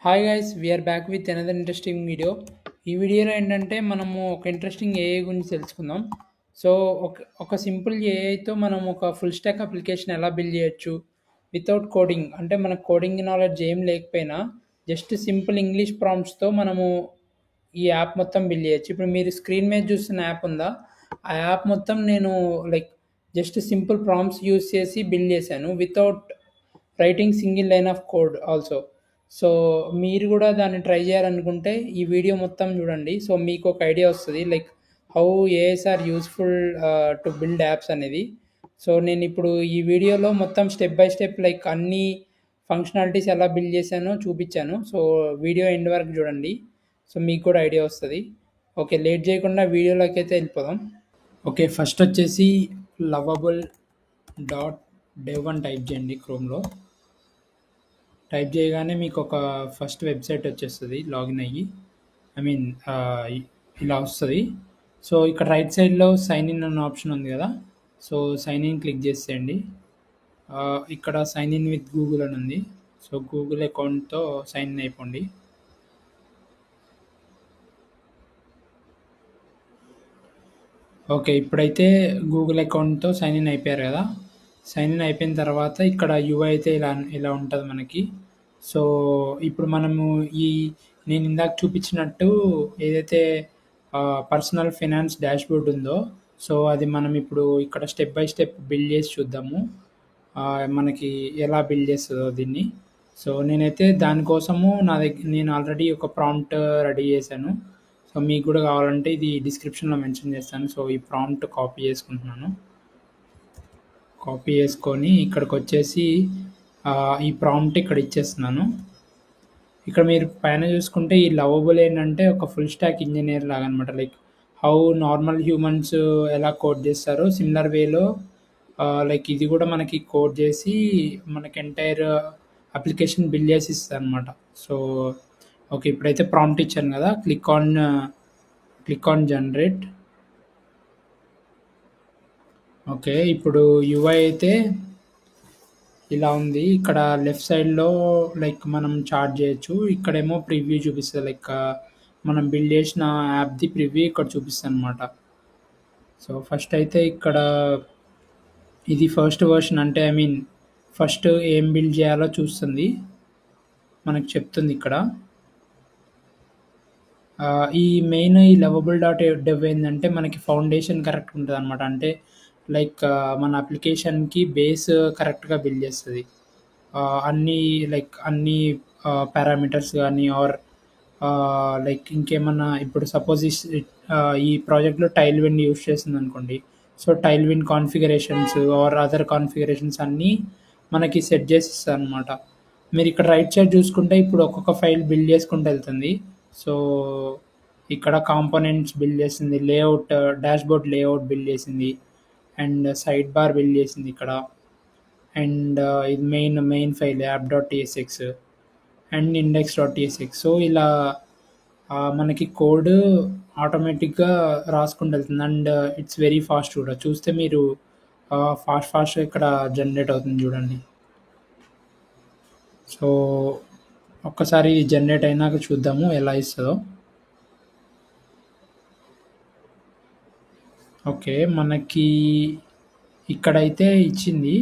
Hi guys, we are back with another interesting video. ఈ వీడియోలో ఏంటంటే మనము ఒక ఇంట్రెస్టింగ్ ఏఐ గురించి తెలుసుకుందాం. సో ఒక సింపుల్ ఏఐతో మనం ఒక ఫుల్ స్టాక్ అప్లికేషన్ ఎలా బిల్డ్ చేయొచ్చు వితౌట్ కోడింగ్. అంటే మనకు కోడింగ్ నాలెడ్జ్ ఏం లేకపోయినా జస్ట్ సింపుల్ ఇంగ్లీష్ ప్రాంప్ట్స్తో మనము ఈ యాప్ మొత్తం బిల్డ్ చేయొచ్చు. ఇప్పుడు మీరు స్క్రీన్ మీద చూస్తున్న యాప్ ఉందా, ఆ యాప్ మొత్తం నేను like just simple prompts use చేసి బిల్డ్ చేశాను without writing single line of code also. So మీరు కూడా దాన్ని ట్రై చేయాలనుకుంటే ఈ వీడియో మొత్తం చూడండి. సో మీకు ఒక ఐడియా వస్తుంది like how AIs are useful to build apps అనేది. సో నేను ఇప్పుడు ఈ వీడియోలో మొత్తం స్టెప్ బై స్టెప్ లైక్ అన్ని ఫంక్షనాలిటీస్ ఎలా బిల్డ్ చేశానో చూపించాను. సో వీడియో ఎండ్ వరకు చూడండి, సో మీకు కూడా ఐడియా వస్తుంది. ఓకే, లేట్ చేయకుండా వీడియోలోకి అయితే వెళ్ళిపోదాం. ఓకే, ఫస్ట్ వచ్చేసి లవబుల్ డాట్ డెవ్ అని టైప్ చేయండి క్రోమ్లో. టైప్ చేయగానే మీకు ఒక ఫస్ట్ వెబ్సైట్ వచ్చేస్తుంది, లాగిన్ అయ్యి ఐ మీన్ ఇలా వస్తుంది. సో ఇక్కడ రైట్ సైడ్లో సైన్ ఇన్ అన్న ఆప్షన్ ఉంది కదా, సో సైన్ ఇన్ క్లిక్ చేసేయండి. ఇక్కడ సైన్ ఇన్ విత్ గూగుల్ అని ఉంది, సో గూగుల్ అకౌంట్తో సైన్ ఇన్ అయిపోండి. ఓకే, ఇప్పుడైతే గూగుల్ అకౌంట్తో సైన్ ఇన్ అయిపోయారు కదా. సైన్ ఇన్ అయిపోయిన తర్వాత ఇక్కడ యూఐ అయితే ఇలా ఉంటుంది మనకి. సో ఇప్పుడు మనము నేను ఇందాక చూపించినట్టు ఏదైతే పర్సనల్ ఫైనాన్స్ డాష్బోర్డ్ ఉందో, సో అది మనం ఇప్పుడు ఇక్కడ స్టెప్ బై స్టెప్ బిల్డ్ చేసి చూద్దాము మనకి ఎలా బిల్డ్ చేస్తుందో దీన్ని. సో నేనైతే దానికోసము నేను ఆల్రెడీ ఒక ప్రాంప్ట్ రెడీ చేశాను. సో మీకు కూడా కావాలంటే ఇది డిస్క్రిప్షన్లో మెన్షన్ చేస్తాను. సో ఈ ప్రాంప్ట్ కాపీ చేసుకుంటున్నాను. కాపీ చేసుకొని ఇక్కడికి వచ్చేసి ఈ ప్రాంప్ట్ ఇక్కడ ఇచ్చేస్తున్నాను. ఇక్కడ మీరు పైన చూసుకుంటే ఈ లవబుల్ ఏంటంటే ఒక ఫుల్ స్టాక్ ఇంజనీర్ లాగా అనమాట. లైక్ హౌ నార్మల్ హ్యూమన్స్ ఎలా కోడ్ చేస్తారో సిమిలర్ వేలో లైక్ ఇది కూడా మనకి కోడ్ చేసి మనకి ఎంటైర్ అప్లికేషన్ బిల్డ్ చేసి ఇస్తుంది అనమాట. సో ఓకే, ఇప్పుడైతే ప్రాంప్ట్ ఇచ్చాను కదా, క్లిక్ ఆన్ జనరేట్. ఓకే, ఇప్పుడు యూఐ అయితే ఇలా ఉంది. ఇక్కడ లెఫ్ట్ సైడ్లో లైక్ మనం చార్ట్ చేయొచ్చు, ఇక్కడేమో ప్రివ్యూ చూపిస్తుంది. లైక్ మనం బిల్డ్ చేసిన యాప్ది ప్రివ్యూ ఇక్కడ చూపిస్తుంది అనమాట. సో ఫస్ట్ అయితే ఇక్కడ ఇది ఫస్ట్ వర్షన్, అంటే ఐ మీన్ ఫస్ట్ ఏం బిల్డ్ చేయాలో చూస్తుంది, మనకు చెప్తుంది ఇక్కడ. ఈ మెయిన్ ఈ లవబుల్ డాట్ డెవ్ ఏంటంటే మనకి ఫౌండేషన్ కరెక్ట్ ఉంటుంది అనమాట. అంటే లైక్ మన అప్లికేషన్కి బేస్ కరెక్ట్గా బిల్డ్ చేస్తుంది. అన్ని పారామీటర్స్ కానీ ఆర్ లైక్ ఇంకేమన్నా ఇప్పుడు సపోజ్ ఈ ప్రాజెక్ట్లో టైల్ విండ్ యూస్ చేస్తుంది అనుకోండి. So Tailwind configurations or other configurations అన్నీ మనకి సెట్ చేసి ఇస్తుంది అనమాట. మీరు ఇక్కడ రైట్ సైడ్ చూసుకుంటే ఇప్పుడు ఒక్కొక్క ఫైల్ బిల్డ్ చేసుకుంటూ వెళ్తుంది. సో ఇక్కడ కాంపోనెంట్స్ బిల్డ్ చేసింది, లేఅవుట్ డాష్బోర్డ్ లేఅవుట్ బిల్డ్ చేసింది, అండ్ సైడ్ బార్ బిల్డ్ చేసింది ఇక్కడ, అండ్ ఇది మెయిన్ ఫైల్ యాప్.tsx అండ్ index.tsx. సో ఇలా మనకి కోడ్ ఆటోమేటిక్గా రాసుకుంటూ వెళ్తుంది. అండ్ ఇట్స్ వెరీ ఫాస్ట్ కూడా. చూస్తే మీరు ఫాస్ట్ ఇక్కడ జనరేట్ అవుతుంది చూడండి. సో ఒక్కసారి జనరేట్ అయినాక చూద్దాము ఎలా ఇస్తుందో. ఓకే, మనకి ఇక్కడైతే ఇచ్చింది.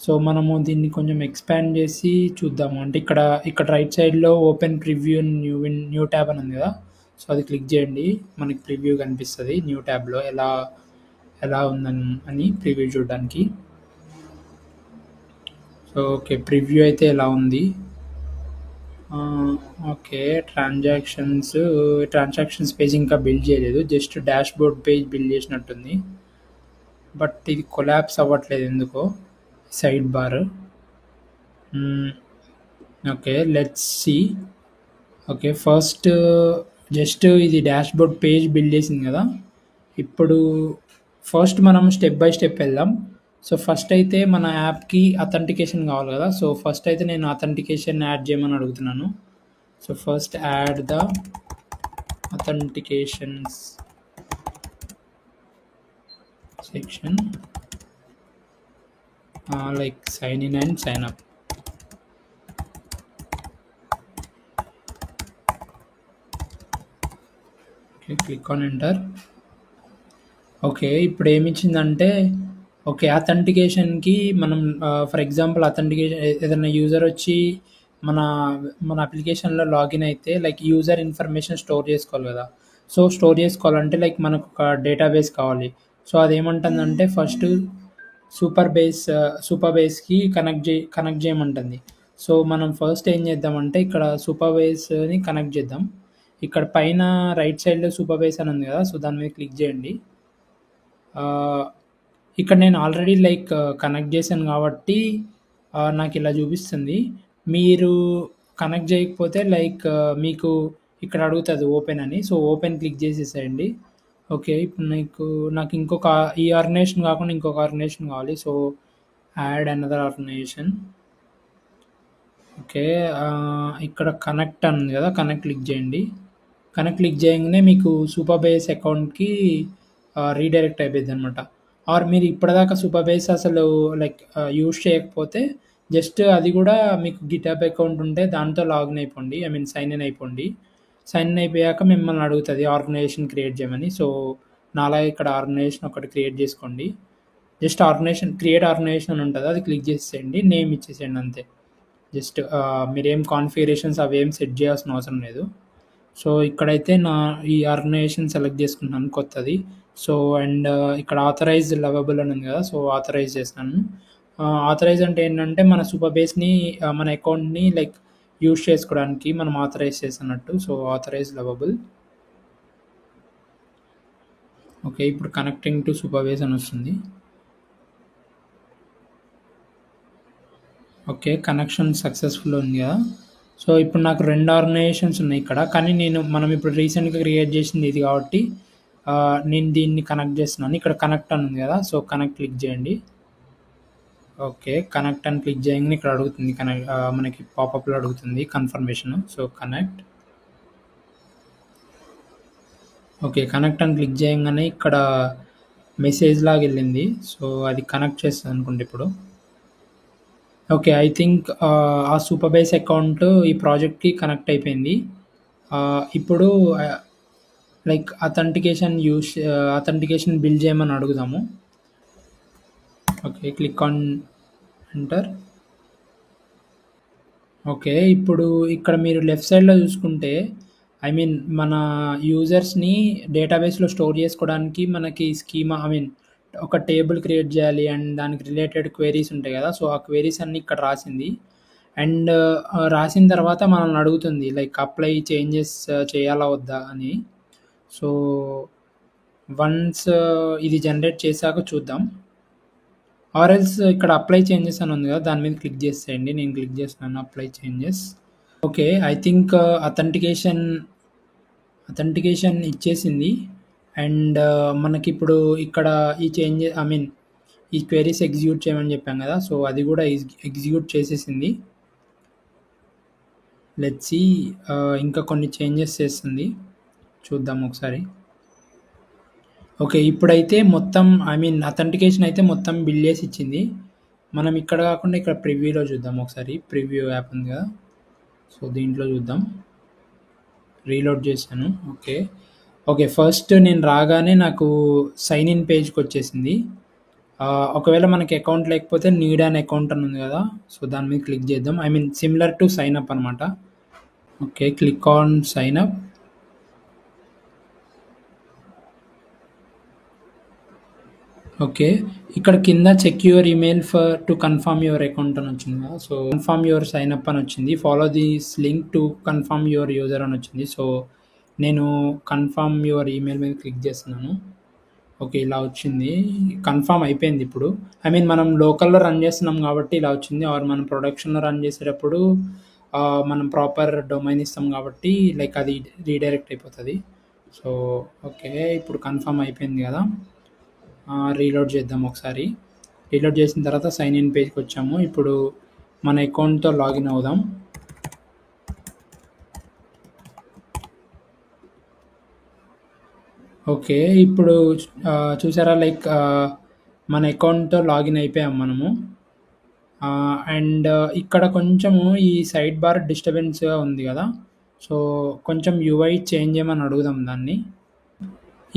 సో మనము దీన్ని కొంచెం ఎక్స్పాండ్ చేసి చూద్దాము. అంటే ఇక్కడ రైట్ సైడ్లో ఓపెన్ ప్రివ్యూ న్యూ ట్యాబ్ అని ఉంది కదా, సో అది క్లిక్ చేయండి. మనకి ప్రివ్యూ కనిపిస్తుంది న్యూ ట్యాబ్లో ఎలా ఉందని ప్రివ్యూ చూడడానికి. సో ఓకే, ప్రివ్యూ అయితే ఎలా ఉంది. ఓకే, ట్రాన్సాక్షన్స్ పేజ్ ఇంకా బిల్డ్ చేయలేదు, జస్ట్ డాష్బోర్డ్ పేజ్ బిల్డ్ చేసినట్టుంది. బట్ ఇది కొలాప్స్ అవ్వట్లేదు ఎందుకో, sidebar. Okay, let's see. Okay, first just ఇది డాష్బోర్డ్ పేజ్ బిల్డ్ చేసింది కదా. ఇప్పుడు ఫస్ట్ మనం స్టెప్ బై స్టెప్ వెళ్దాం. సో ఫస్ట్ అయితే మన యాప్కి అథెంటికేషన్ కావాలి కదా. సో ఫస్ట్ అయితే నేను అథెంటికేషన్ యాడ్ చేయమని అడుగుతున్నాను. So first add the authentications section like sign in and sign up. Okay. Click on enter. Okay. ఇప్పుడు ఏమిచ్చిందంటే ఓకే. అథెంటికేషన్‌కి మనం ఫర్ ఎగ్జాంపుల్ ఏదైనా యూజర్ వచ్చి మన మన అప్లికేషన్‌లో లాగిన్ అయితే లైక్ యూజర్ ఇన్ఫర్మేషన్ స్టోర్ చేసుకోవాలి గదా! సో, స్టోర్ చేసుకోవాలంటే లైక్ మనకొక డేటాబేస్ కావాలి. సో, అదేమంటుందంటే ఫస్టు సూపర్ బేస్‌కి కనెక్ట్ జేయమంటుంది. సో, మనం ఫస్ట్ ఏం చేద్దామంటే ఇక్కడ సూపర్ బేస్‌ని కనెక్ట్ చేద్దాం. ఇక్కడ పైన రైట్ సైడ్‌లో సూపర్ బేస్ అని ఉంది గదా! సో, దాని మీద క్లిక్ చేయండి. ఆహ్, ఇక్కడ నేను ఆల్రెడీ లైక్ కనెక్ట్ చేశాను కాబట్టి నాకిలా చూపిస్తుంది. మీరు కనెక్ట్ చేయకపోతే లైక్ మీకు ఇక్కడ అడుగుతది ఓపెన్ అని. సో, ఓపెన్ క్లిక్ చేసేసేయండి. ఓకే. ఇప్పుడు నాకు ఇంకొక ఈ ఆర్గనైజేషన్ కాకుండా ఇంకొక ఆర్గనైజేషన్ కావాలి. So, add another organization. Okay. ఇక్కడ కనెక్ట్ అని ఉంది కదా! కనెక్ట్ క్లిక్ చేయండి. కనెక్ట్ క్లిక్ చేయంగానే మీకు సూపర్ బేస్ అకౌంట్‌కి రీడైరెక్ట్ అయిపోయిద్దనమాట. ఆర్ మీరు ఇప్పటిదాకా సూపర్ బేస్ అసలు లైక్ యూజ్ చేయకపోతే జస్ట్ అది కూడా మీకు గిట్‌హబ్ అకౌంట్ ఉంటే దాంతో లాగిన్ అయిపోండి. ఐ మీన్ సైన్ ఇన్ అయిపోండి. సైన్ ఇన్ అయిపోయాక మిమ్మల్ని అడుగుతది ఆర్గనైజేషన్ క్రియేట్ చేయమని. సో, నాలాగా ఇక్కడ ఆర్గనైజేషన్ ఒకటి క్రియేట్ చేసుకోండి. జస్ట్ క్రియేట్ ఆర్గనైజేషన్ అని ఉంటది. అది క్లిక్ చేసేయండి. నేమ్ ఇచ్చేసేయండి అంతే. జస్ట్ మీరేం కాన్ఫిగరేషన్స్ అవేం సెట్ చేయాల్సిన అవసరం లేదు. సో, ఇక్కడైతే ఈ ఆర్గనైజేషన్ సెలెక్ట్ చేసుకుంటున్నాను కొత్తది. సో, అండ్ ఇక్కడ ఆథరైజ్ లవబుల్ అని ఉంది కదా! సో, ఆథరైజ్ చేశాను. ఆథరైజ్ అంటే ఏంటంటే మన సూపర్ బేస్‌ని మన అకౌంట్‌ని లైక్ యూజ్ చేసుకోవడానికి మనం ఆథరైజ్ చేస్తున్నట్టు. So, authorize Lovable. ఓకే. ఇప్పుడు కనెక్టింగ్ టు సూపర్ బేస్ అని వస్తుంది. ఓకే. కనెక్షన్ సక్సెస్‌ఫుల్ ఉంది కదా! సో, ఇప్పుడు నాకు 2 ఆర్గనైజేషన్స్ ఉన్నాయి ఇక్కడ. కానీ మనం ఇప్పుడు రీసెంట్‌గా క్రియేట్ చేసింది ఇది కాబట్టి నేను దీన్ని కనెక్ట్ చేస్తున్నాను. ఇక్కడ కనెక్ట్ అని ఉంది కదా! సో, కనెక్ట్ క్లిక్ చేయండి. ఓకే. కనెక్ట్ అని క్లిక్ చేయంగానే ఇక్కడ అడుగుతుంది మనకి పాపప్‌లో అడుగుతుంది confirmation. So, connect. Okay. Connect అని క్లిక్ చేయంగానే ఇక్కడ మెసేజ్ లాగా ఎళ్ళింది. సో, అది కనెక్ట్ చేస్తదనుకుంటా ఇప్పుడు. ఓకే. ఐ థింక్ ఆ సూపర్ బేస్ అకౌంట్ ఈ ప్రాజెక్ట్‌కి కనెక్ట్ అయిపోయింది. ఇప్పుడు లైక్ అథెంటికేషన్ బిల్డ్ చేయమని అడుగుదాము. Okay. Click on enter. Okay. ఇప్పుడు ఇక్కడ మీరు లెఫ్ట్ సైడ్‌లో చూసుకుంటే ఐ మీన్ మన యూజర్స్‌ని డేటాబేస్‌లో స్టోర్ చేసుకోవడానికి మనకి ఒక టేబుల్ క్రియేట్ చేయాలి అండ్ దానికి రిలేటెడ్ క్వెరీస్ ఉంటాయి కదా! సో, ఆ క్వెరీస్ అన్నీ ఇక్కడ రాసింది. అండ్ రాసిన తర్వాత మనల్ని అడుగుతుంది లైక్ అప్లై చేంజెస్ చేయాలా వద్దా అని. సో, వన్స్ ఇది జనరేట్ చేశాక చూద్దాం. ఆర్ ఎల్స్ ఇక్కడ అప్లై చేంజెస్ అని ఉంది కదా! దాని మీద క్లిక్ చేసేయండి. నేను క్లిక్ చేస్తున్నాను apply changes. Okay. I think authentication ఇచ్చేసింది. అండ్ మనకిప్పుడు ఇక్కడ ఈ క్వెరీస్ ఎగ్జిక్యూట్ చేయమని చెప్పాం కదా! సో, అది కూడా ఎగ్జిక్యూట్ చేసేసింది. లెట్స్ సీ ఇంకా కొన్ని చేంజెస్ చేస్తుంది. చూద్దాం ఒకసారి. ఓకే. ఇప్పుడైతే మొత్తం అథెంటికేషన్ అయితే మొత్తం బిల్డ్ చేసి ఇచ్చింది. మనం ఇక్కడ కాకుండా ఇక్కడ ప్రివ్యూలో చూద్దాం ఒకసారి. ప్రివ్యూ యాప్ ఉంది కదా! సో, దీంట్లో చూద్దాం. రీలోడ్ చేశాను. ఓకే. ఓకే. ఫస్ట్ నేను రాగానే నాకు సైన్ ఇన్ పేజ్‌కొచ్చేసింది. ఒకవేళ మనకి అకౌంట్ లేకపోతే నీడ్ యాన్ అకౌంట్ అని ఉంది కదా! సో, దాని మీద క్లిక్ చేద్దాం. సిమిలర్ టు సైన్ అప్ అనమాట. Okay. Click on sign up. Okay. ఇక్కడ కింద check your email to confirm your account అని వచ్చింది కదా! So, confirm your sign up అని వచ్చింది. Follow this link to confirm your user అని వచ్చింది. సో, నేను కన్ఫర్మ్ యువర్ ఈమెయిల్ మీద క్లిక్ చేస్తున్నాను. ఓకే. ఇలా వచ్చింది. కన్ఫర్మ్ అయిపోయింది ఇప్పుడు. మనం లోకల్‌లో రన్ చేస్తున్నాం కాబట్టి ఇలా వచ్చింది. ఆర్ మనం ప్రొడక్షన్‌లో రన్ చేసేటప్పుడు మనం ప్రాపర్ డొమైన్ ఇస్తాం కాబట్టి లైక్ అది రీడైరెక్ట్ అయిపోతది. So, okay. ఇప్పుడు కన్ఫర్మ్ అయిపోయింది కదా! రీలోడ్ చేద్దాం ఒకసారి. రీలోడ్ చేసిన తర్వాత సైన్ ఇన్ పేజ్‌కొచ్చాము. ఇప్పుడు మన అకౌంట్‌తో లాగిన్ అవుదాం. ఓకే. ఇప్పుడు చూసారా లైక్ మన అకౌంట్‌తో లాగిన్ అయిపోయాం మనము. అండ్ ఇక్కడ కొంచెము ఈ సైడ్ బార్ డిస్టర్బెన్స్‌గా ఉంది కదా! సో, కొంచెం యూఐ చేంజ్ చేయమని అడుగుదాం దాన్ని.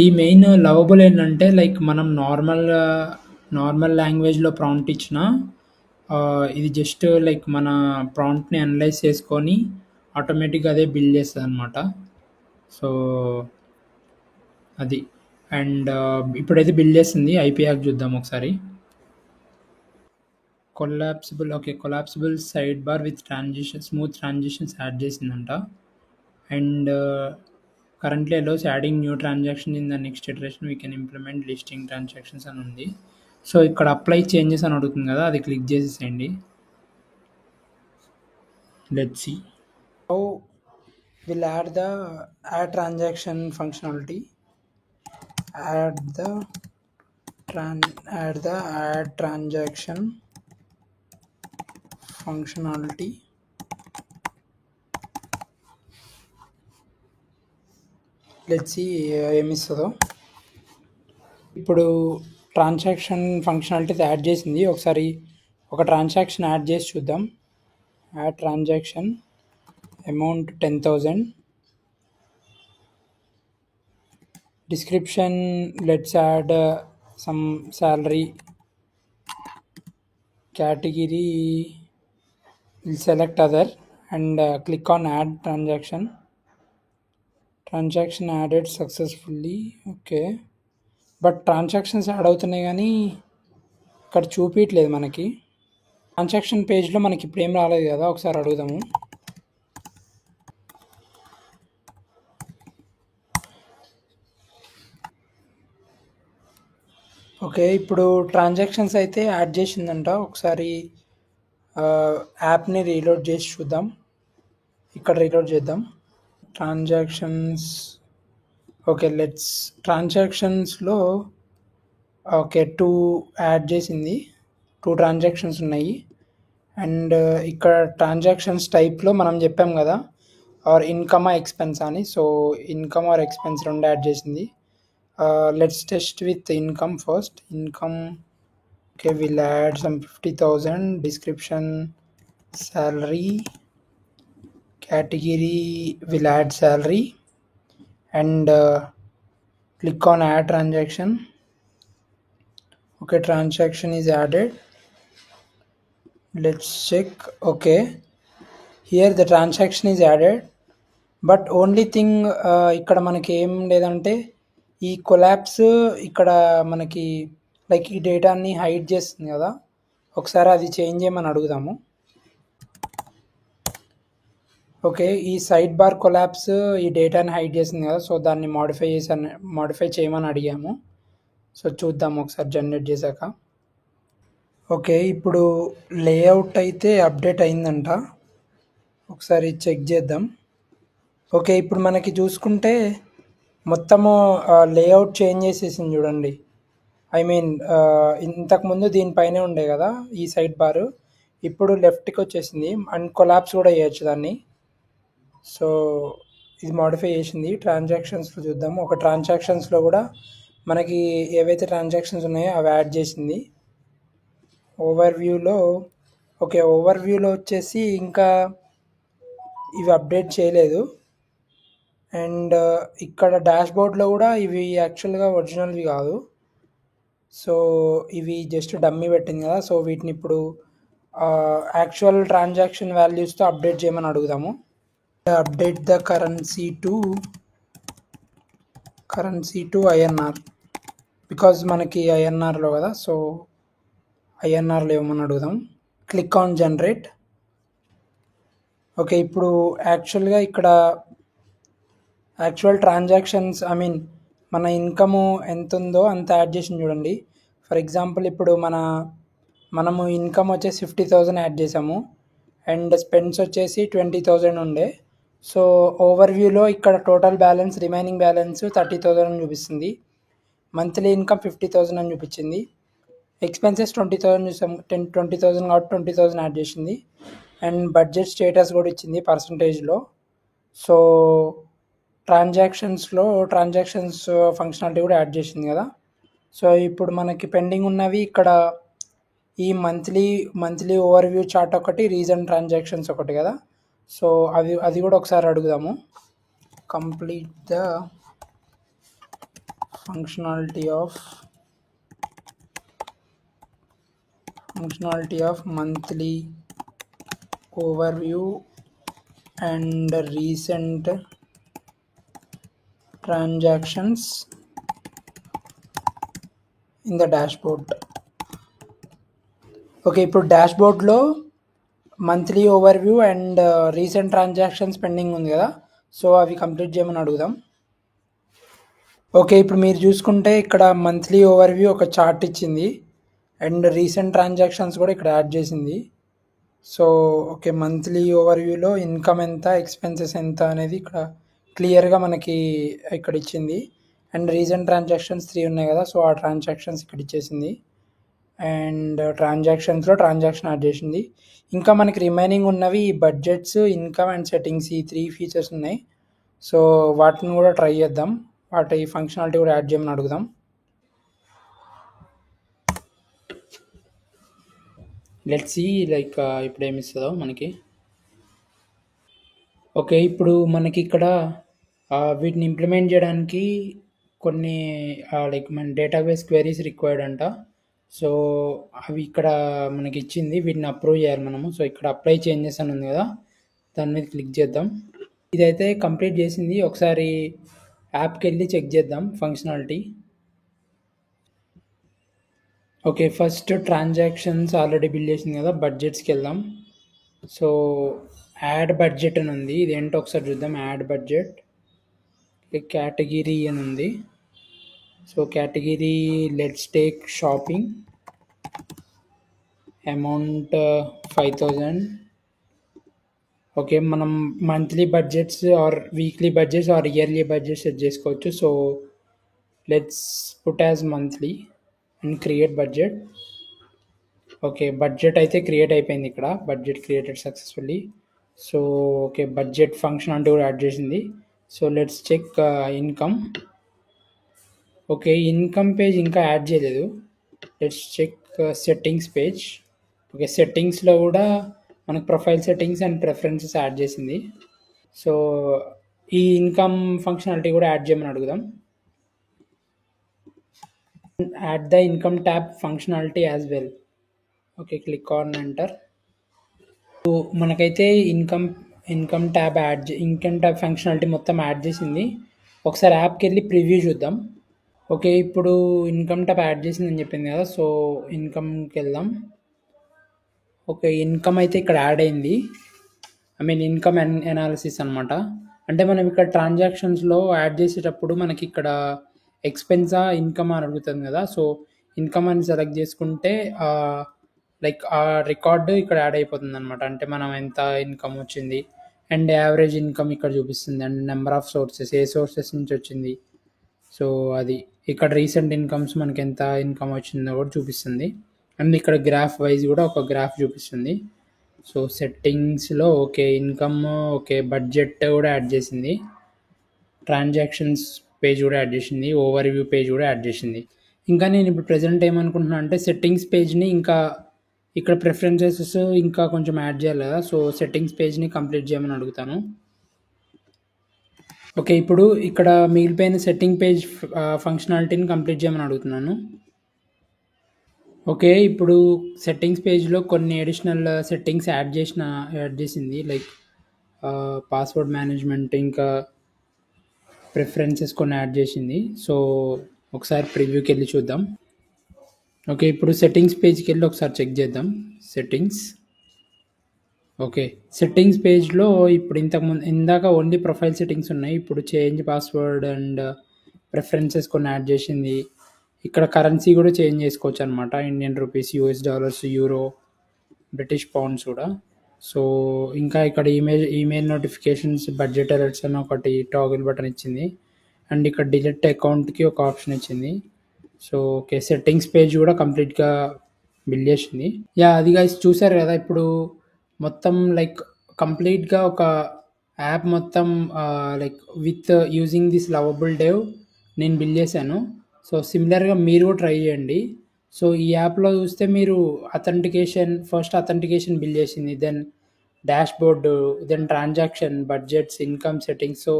ఈ మెయిన్ లవబుల్ ఏంటంటే లైక్ మనం నార్మల్ లాంగ్వేజ్‌లో ప్రాంప్ట్ ఇచ్చినా ఇది జస్ట్ లైక్ మన ప్రాంప్ట్‌ని అనలైజ్ చేసుకొని ఆటోమేటిక్‌గా అదే బిల్డ్ చేస్తదనమాట. సో, అది. అండ్ ఇప్పుడైతే బిల్డ్ చేస్తుంది. ఐపీ యాక్ చూద్దాం ఒకసారి. Collapsible sidebar with smooth transitions add చేసిందంట. And currently allows adding new transaction in the next iteration we can implement listing transactions అని ఉంది. సో ఇక్కడ అప్లై చేంజెస్ అని అడుగుతుంది కదా, అది క్లిక్ చేసేసేయండి. Let's see how will add the add transaction functionality. Add the add transaction functionality. Let's see ఏమిస్తుందో. ఇప్పుడు ట్రాన్సాక్షన్ ఫంక్షనాలిటీ యాడ్ చేసింది. ఒకసారి ఒక ట్రాన్సాక్షన్ యాడ్ చేసి చూద్దాం. Add transaction amount 10,000. description, let's add some salary. Category, we'll select other and click on add transaction. Transaction added successfully. Okay, but transactions add అవుతున్నాయి కానీ ఇక్కడ చూపించట్లేదు మనకి. ట్రాన్సాక్షన్ పేజ్లో మనకి ఇప్పుడు ఏం రాలేదు కదా, ఒకసారి అడుగుదాము. ఓకే, ఇప్పుడు ట్రాన్సాక్షన్స్ అయితే యాడ్ చేసిందంట. ఒకసారి యాప్ని రీలోడ్ చేసి చూద్దాం. ఇక్కడ రీలోడ్ చేద్దాం. ట్రాన్సాక్షన్స్, ఓకే ట్రాన్సాక్షన్స్లో ఓకే 2 యాడ్ చేసింది. 2 ట్రాన్సాక్షన్స్ ఉన్నాయి. అండ్ ఇక్కడ ట్రాన్సాక్షన్స్ టైప్లో మనం చెప్పాం కదా ఆర్ ఇన్కమ్ ఎక్స్పెన్స్ అని. So income or expense 2 add చేసింది. let's test with income first. Income, okay, we'll add some 50,000. Description, salary. Category, we'll add salary and click on add transaction. Okay, transaction is added. Let's check. Okay, here the transaction is added, but only thing ఇక్కడ మనకి ఏం లేదంటే ఈ collapse ఇక్కడ మనకి like ఈ డేటాని hide చేస్తుంది కదా, ఒకసారి అది చేంజ్ చేయమని అడుగుదాము. ఓకే, ఈ సైడ్ బార్ కొలాప్స్ ఈ డేటాని హైడ్ చేస్తుంది కదా, సో దాన్ని మాడిఫై చేయమని అడిగాము. సో చూద్దాం ఒకసారి జనరేట్ చేశాక. ఓకే, ఇప్పుడు లేఅవుట్ అయితే అప్డేట్ అయిందంట. ఒకసారి చెక్ చేద్దాం. ఓకే, ఇప్పుడు మనకి చూసుకుంటే మొత్తము లేఅవుట్ చేంజ్ చేసేసింది చూడండి. ఐ మీన్ ఇంతకుముందు దీనిపైనే ఉండే కదా ఈ సైడ్ బారు, ఇప్పుడు లెఫ్ట్కి వచ్చేసింది. అండ్ కొలాప్స్ కూడా చేయొచ్చు దాన్ని. సో ఇది మాడిఫై చేసింది. ట్రాన్సాక్షన్స్లో చూద్దాము. ఒక ట్రాన్సాక్షన్స్లో కూడా మనకి ఏవైతే ట్రాన్సాక్షన్స్ ఉన్నాయో అవి యాడ్ చేసింది. ఓవర్వ్యూలో వచ్చేసి ఇంకా ఇవి అప్డేట్ చేయలేదు. అండ్ ఇక్కడ డాష్బోర్డ్లో కూడా ఇవి యాక్చువల్గా ఒరిజినల్వి కాదు. సో ఇవి జస్ట్ డమ్మీ పెట్టింది కదా, సో వీటిని ఇప్పుడు యాక్చువల్ ట్రాన్సాక్షన్ వాల్యూస్తో అప్డేట్ చేయమని అడుగుదాము. Update the currency to INR, because మనకి ఐఎన్ఆర్లో కదా, సో ఐఎన్ఆర్లో ఇవ్వమని అడుగుదాం. Click on generate. ఓకే, ఇప్పుడు యాక్చువల్గా ఇక్కడ యాక్చువల్ ట్రాన్సాక్షన్స్ ఐ మీన్ మన ఇన్కము ఎంత ఉందో అంత యాడ్ చేసింది చూడండి. ఫర్ ఎగ్జాంపుల్ ఇప్పుడు మనము ఇన్కమ్ వచ్చేసి 50,000 యాడ్ చేసాము అండ్ స్పెండ్స్ వచ్చేసి 20,000 ఉండే. సో ఓవర్వ్యూలో ఇక్కడ టోటల్ బ్యాలెన్స్ రిమైనింగ్ బ్యాలెన్స్ 30,000 అని చూపిస్తుంది. మంత్లీ ఇన్కమ్ 50,000 అని చూపించింది. ఎక్స్పెన్సెస్ 20,000 చూసాము. 20,000 కాబట్టి 20,000 యాడ్ చేసింది. అండ్ బడ్జెట్ స్టేటస్ కూడా ఇచ్చింది పర్సంటేజ్లో. సో ట్రాన్సాక్షన్స్ ఫంక్షనాలిటీ కూడా యాడ్ చేసింది కదా. సో ఇప్పుడు మనకి పెండింగ్ ఉన్నవి ఇక్కడ ఈ మంత్లీ ఓవర్వ్యూ చార్ట్ ఒకటి, రీజన్ ట్రాన్సాక్షన్స్ ఒకటి కదా. సో అది కూడా ఒకసారి అడుగుదాము. Complete the functionality of monthly overview and recent transactions in the dashboard. Okay, ఇప్పుడు డాష్బోర్డ్లో monthly overview and recent transactions pending ఉంది కదా, సో అవి కంప్లీట్ చేయమని అడుగుదాం. ఓకే, ఇప్పుడు మీరు చూసుకుంటే ఇక్కడ మంత్లీ ఓవర్వ్యూ ఒక చార్ట్ ఇచ్చింది అండ్ రీసెంట్ ట్రాన్సాక్షన్స్ కూడా ఇక్కడ యాడ్ చేసింది. సో ఓకే, మంత్లీ ఓవర్వ్యూలో ఇన్కమ్ ఎంత, ఎక్స్పెన్సెస్ ఎంత అనేది ఇక్కడ క్లియర్గా మనకి ఇక్కడ ఇచ్చింది. అండ్ రీసెంట్ ట్రాన్సాక్షన్స్ 3 ఉన్నాయి కదా, సో ఆ ట్రాన్సాక్షన్స్ ఇక్కడ ఇచ్చేసింది. అండ్ ట్రాన్సాక్షన్స్లో ట్రాన్సాక్షన్ యాడ్ చేసింది. ఇంకా మనకి రిమైనింగ్ ఉన్నవి బడ్జెట్స్, ఇన్కమ్ అండ్ సెట్టింగ్స్, ఈ 3 ఫీచర్స్ ఉన్నాయి. సో వాటిని కూడా ట్రై చేద్దాం, వాటి ఫంక్షనాలిటీ కూడా యాడ్ చేయమని అడుగుదాం. లెట్స్ సీ లైక్ ఇప్పుడు ఏమి ఇస్తుందో మనకి. ఓకే, ఇప్పుడు మనకి ఇక్కడ వీటిని ఇంప్లిమెంట్ చేయడానికి కొన్ని లైక్ మన డేటాబేస్ క్వెరీస్ రిక్వైర్డ్ అంట. సో అవి ఇక్కడ మనకి ఇచ్చింది, వీటిని అప్రూవ్ చేయాలి మనము. సో ఇక్కడ అప్లై చేంజెస్ అని ఉంది కదా, దాని మీద క్లిక్ చేద్దాం. ఇదైతే కంప్లీట్ చేసింది. ఒకసారి యాప్కి వెళ్ళి చెక్ చేద్దాం functionality. Okay, first transactions already bill చేసింది కదా, బడ్జెట్స్కి వెళ్దాం. సో యాడ్ బడ్జెట్ అని ఉంది, ఇదేంటో ఒకసారి చూద్దాం. యాడ్ బడ్జెట్ కేటగిరీ అని ఉంది. So category let's take shopping, amount 5000. Okay, మనం monthly budgets or weekly budgets or yearly budget set చేసుకోవచ్చు. So let's put as monthly and create budget. Okay, budget అయితే క్రియేట్ అయిపోయింది ఇక్కడ, budget created successfully. So okay, budget function అంటూ కూడా add చేసింది. So let's check income. Okay, income page ఇంకా add చేయలేదు. Let's check settings page. Okay, సెట్టింగ్స్లో కూడా మనకు profile settings and preferences add చేసింది. సో ఈ ఇన్కమ్ ఫంక్షనాలిటీ కూడా యాడ్ చేయమని అడుగుదాం. Add the income tab functionality as well. Okay, click on enter. మనకైతే ఇన్కమ్ ట్యాబ్ ఫంక్షనాలిటీ మొత్తం యాడ్ చేసింది. ఒకసారి యాప్కి వెళ్ళి ప్రివ్యూ చూద్దాం. ఓకే, ఇప్పుడు ఇన్కమ్ ట్యాబ్ యాడ్ చేసిందని చెప్పింది కదా, సో ఇన్కమ్కి వెళ్దాం. ఓకే, ఇన్కమ్ అయితే ఇక్కడ యాడ్ అయింది. ఇన్కమ్ అనాలిసిస్ అనమాట. అంటే మనం ఇక్కడ ట్రాన్సాక్షన్స్లో యాడ్ చేసేటప్పుడు మనకి ఇక్కడ ఎక్స్పెన్సా ఇన్కమ్ అని అడుగుతుంది కదా, సో ఇన్కమ్ అని సెలెక్ట్ చేసుకుంటే లైక్ ఆ రికార్డు ఇక్కడ యాడ్ అయిపోతుంది అనమాట. అంటే మనం ఎంత ఇన్కమ్ వచ్చింది అండ్ యావరేజ్ ఇన్కమ్ ఇక్కడ చూపిస్తుంది, and number of sources, A sources నుంచి వచ్చింది. సో అది ఇక్కడ రీసెంట్ ఇన్కమ్స్ మనకి ఎంత ఇన్కమ్ వచ్చిందో కూడా చూపిస్తుంది. అండ్ ఇక్కడ గ్రాఫ్ వైజ్ కూడా ఒక గ్రాఫ్ చూపిస్తుంది. సో సెట్టింగ్స్లో ఓకే, ఇన్కమ్ ఓకే, బడ్జెట్ కూడా యాడ్ చేసింది, ట్రాన్సాక్షన్స్ పేజ్ కూడా యాడ్ చేసింది, ఓవర్వ్యూ పేజ్ కూడా యాడ్ చేసింది. ఇంకా నేను ఇప్పుడు ప్రజెంట్ ఏమనుకుంటున్నాను అంటే సెట్టింగ్స్ పేజ్ని ఇంకా ఇక్కడ ప్రిఫరెన్సెస్ ఇంకా కొంచెం యాడ్ చేయాలి కదా, సో సెట్టింగ్స్ పేజ్ని కంప్లీట్ చేయమని అడుగుతాను. ఓకే, ఇప్పుడు ఇక్కడ మిగిలిపోయిన సెట్టింగ్ పేజ్ ఫంక్షనాలిటీని కంప్లీట్ చేయమని అడుగుతున్నాను. ఓకే, ఇప్పుడు సెట్టింగ్స్ పేజ్లో కొన్ని అడిషనల్ సెట్టింగ్స్ యాడ్ చేసింది, లైక్ పాస్వర్డ్ మేనేజ్మెంట్, ఇంకా ప్రిఫరెన్సెస్ కొన్ని యాడ్ చేసింది. సో ఒకసారి ప్రివ్యూకి వెళ్ళి చూద్దాం. ఓకే, ఇప్పుడు సెట్టింగ్స్ పేజ్కి వెళ్ళి ఒకసారి చెక్ చేద్దాం. సెట్టింగ్స్. ఓకే, సెట్టింగ్స్ పేజ్లో ఇప్పుడు ఇందాక ఓన్లీ ప్రొఫైల్ సెట్టింగ్స్ ఉన్నాయి, ఇప్పుడు చేంజ్ పాస్వర్డ్ అండ్ ప్రిఫరెన్సెస్ కొన్ని యాడ్ చేసింది. ఇక్కడ కరెన్సీ కూడా చేంజ్ చేసుకోవచ్చు అనమాట, Indian rupees, US dollars, euro, British pounds కూడా. సో ఇంకా ఇక్కడ ఈమెయిల్ నోటిఫికేషన్స్, బడ్జెట్ అలర్ట్స్ అని ఒకటి టాగిల్ బటన్ ఇచ్చింది, అండ్ ఇక్కడ డిలీట్ అకౌంట్కి ఒక ఆప్షన్ ఇచ్చింది. సో ఓకే, సెట్టింగ్స్ పేజ్ కూడా కంప్లీట్గా బిల్డ్ చేసింది. అది గైస్ చూసారు కదా, ఇప్పుడు మొత్తం లైక్ కంప్లీట్గా ఒక యాప్ మొత్తం like with using this lovable Dave నేను బిల్డ్ చేశాను. సో సిమిలర్గా మీరు కూడా ట్రై చేయండి. సో ఈ యాప్లో చూస్తే మీరు ఫస్ట్ అథెంటికేషన్ బిల్డ్ చేసింది, then dashboard, then transaction, budgets, income settings. So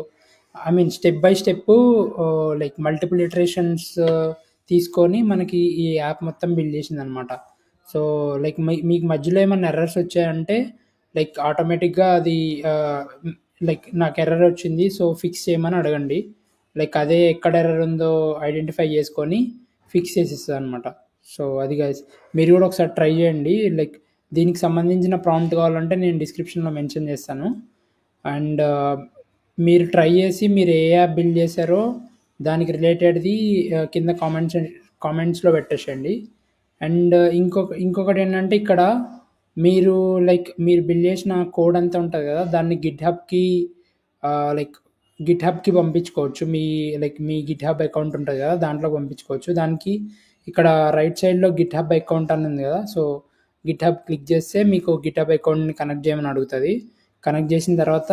I mean step by step like multiple iterations తీసుకొని మనకి ఈ యాప్ మొత్తం బిల్డ్ చేసిందనమాట. సో లైక్ మీకు మధ్యలో ఏమైనా ఎర్రర్స్ వచ్చాయంటే లైక్ ఆటోమేటిక్గా అది లైక్ నాకు ఎర్రర్ వచ్చింది సో ఫిక్స్ చేయమని అడగండి. లైక్ అదే ఎక్కడ ఎర్రర్ ఉందో ఐడెంటిఫై చేసుకొని ఫిక్స్ చేసేస్తుంది అనమాట. సో అది గైస్, మీరు కూడా ఒకసారి ట్రై చేయండి. లైక్ దీనికి సంబంధించిన ప్రాంప్ట్ కావాలంటే నేను డిస్క్రిప్షన్లో మెన్షన్ చేస్తాను. అండ్ మీరు ట్రై చేసి మీరు ఏ యాప్ బిల్డ్ చేశారో దానికి రిలేటెడ్ది కింద కామెంట్స్లో పెట్టేసేయండి. అండ్ ఇంకొకటి ఏంటంటే ఇక్కడ మీరు లైక్ మీరు బిల్డ్ చేసిన కోడ్ అంతా ఉంటుంది కదా, దాన్ని గిట్ హబ్కి పంపించుకోవచ్చు. మీ గిట్ హబ్ అకౌంట్ ఉంటుంది కదా, దాంట్లో పంపించుకోవచ్చు. దానికి ఇక్కడ రైట్ సైడ్లో గిట్ హబ్ అకౌంట్ అని ఉంది కదా, సో గిట్ హబ్ క్లిక్ చేస్తే మీకు గిట్ హబ్ అకౌంట్ని కనెక్ట్ చేయమని అడుగుతుంది. కనెక్ట్ చేసిన తర్వాత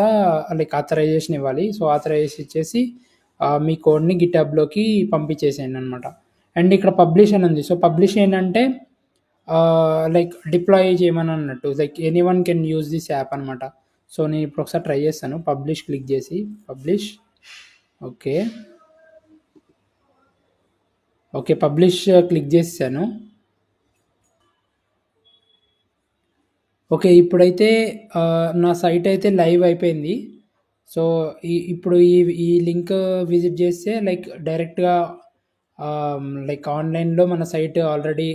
లైక్ ఆథరైజేషన్ ఇవ్వాలి. సో ఆథరైజేషన్ ఇచ్చేసి మీ కోడ్ని గిట్ హబ్లోకి పంపించేసేయండి అనమాట. అండ్ ఇక్కడ పబ్లిష్ అని ఉంది. సో పబ్లిష్ ఏంటంటే లైక్ డిప్లాయ్ చేయమని అన్నట్టు, like any one can use this app అనమాట. సో నేను ఇప్పుడు ఒకసారి ట్రై చేస్తాను. పబ్లిష్ క్లిక్ చేసి పబ్లిష్, ఓకే పబ్లిష్ క్లిక్ చేసాను. ఓకే ఇప్పుడైతే నా సైట్ అయితే లైవ్ అయిపోయింది. సో ఇప్పుడు ఈ లింక్ విజిట్ చేస్తే లైక్ డైరెక్ట్గా లైక్ ఆన్లైన్లో మన సైట్ ఆల్రెడీ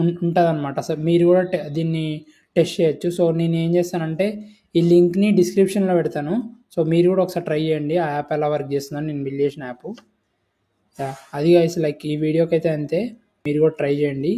ఉంటుంది అనమాట. సో మీరు కూడా దీన్ని టెస్ట్ చేయొచ్చు. సో నేను ఏం చేస్తానంటే ఈ లింక్ని డిస్క్రిప్షన్లో పెడతాను. సో మీరు కూడా ఒకసారి ట్రై చేయండి ఆ యాప్ ఎలా వర్క్ చేస్తుందని, నేను బిల్డ్ చేసిన యాప్. అది గైస్ లైక్ ఈ వీడియోకి అయితే అంతే, మీరు కూడా ట్రై చేయండి.